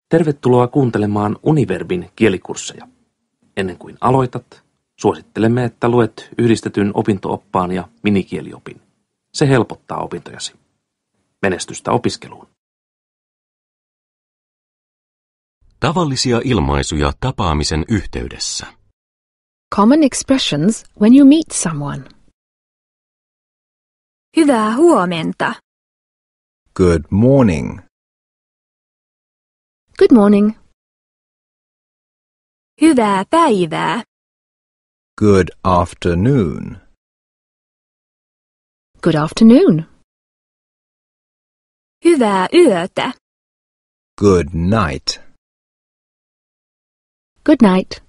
Tervetuloa kuuntelemaan Univerbin kielikursseja. Ennen kuin aloitat, suosittelemme, että luet yhdistetyn opinto-oppaan ja minikieliopin. Se helpottaa opintojasi. Menestystä opiskeluun. Tavallisia ilmaisuja tapaamisen yhteydessä. Common expressions when you meet someone. Hyvää huomenta. Good morning. Good morning. Hyvää päivää. Good afternoon. Good afternoon. Hyvää yötä. Good night. Good night.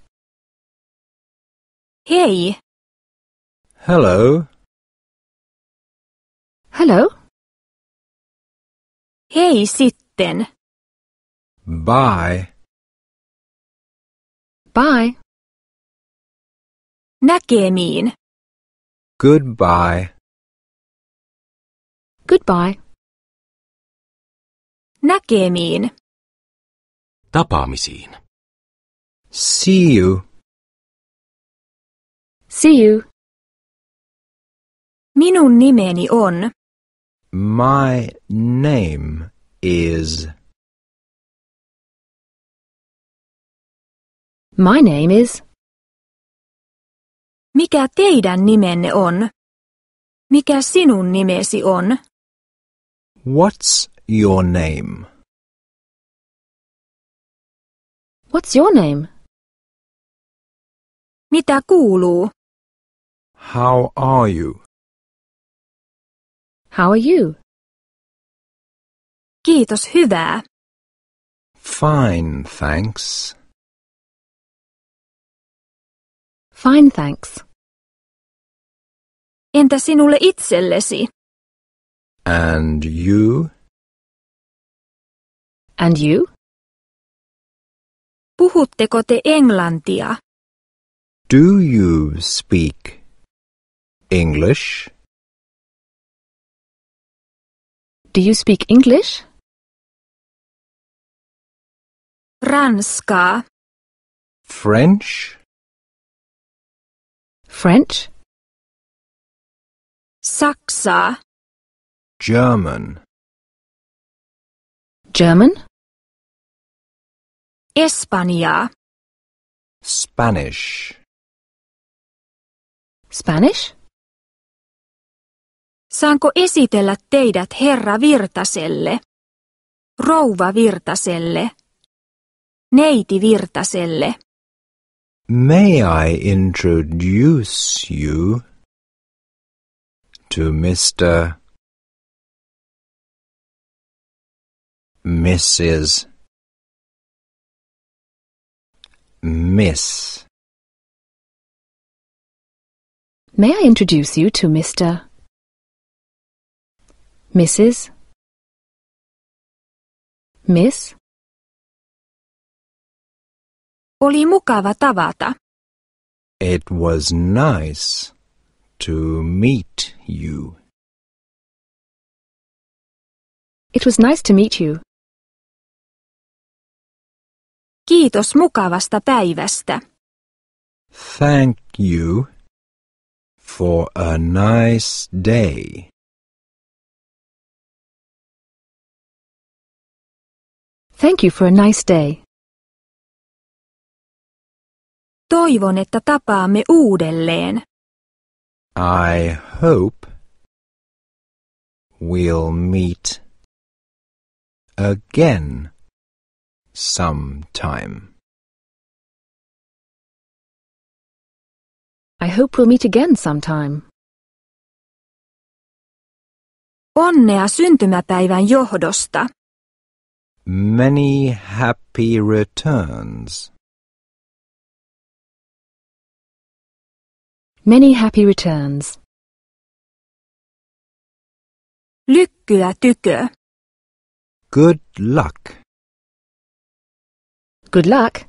Hei. Hello. Hello. Hei sitten. Bye. Bye. Näkemiin. Goodbye. Goodbye. Näkemiin. Tapaamisiin. See you. See you. Minun nimeni on. My name is. My name is. Mikä teidän nimenne on? Mikä sinun nimesi on? What's your name? What's your name? Mitä kuuluu? How are you? How are you? Kiitos hyvää. Fine, thanks. Fine, thanks. Entä sinulle itsellesi? And you? And you? Puhutteko te englantia? Do you speak English? Do you speak English? Ranskaa. French? French? Saksaa. German? German? Espanjaa. Spanish? Spanish? Saanko esitellä teidät herra Virtaselle? Rouva Virtaselle? Neiti Virtaselle? May I introduce you to Mr. Mrs. Miss? May I introduce you to Mr. Mrs. Miss? Oli mukava tavata. It was nice to meet you. It was nice to meet you. Kiitos mukavasta päivästä. Thank you for a nice day. Thank you for a nice day. Toivon, että tapaamme uudelleen. I hope we'll meet again sometime. I hope we'll meet again sometime. Onnea syntymäpäivän johdosta. Many happy returns. Many happy returns. Lykkyä tykö. Good luck. Good luck.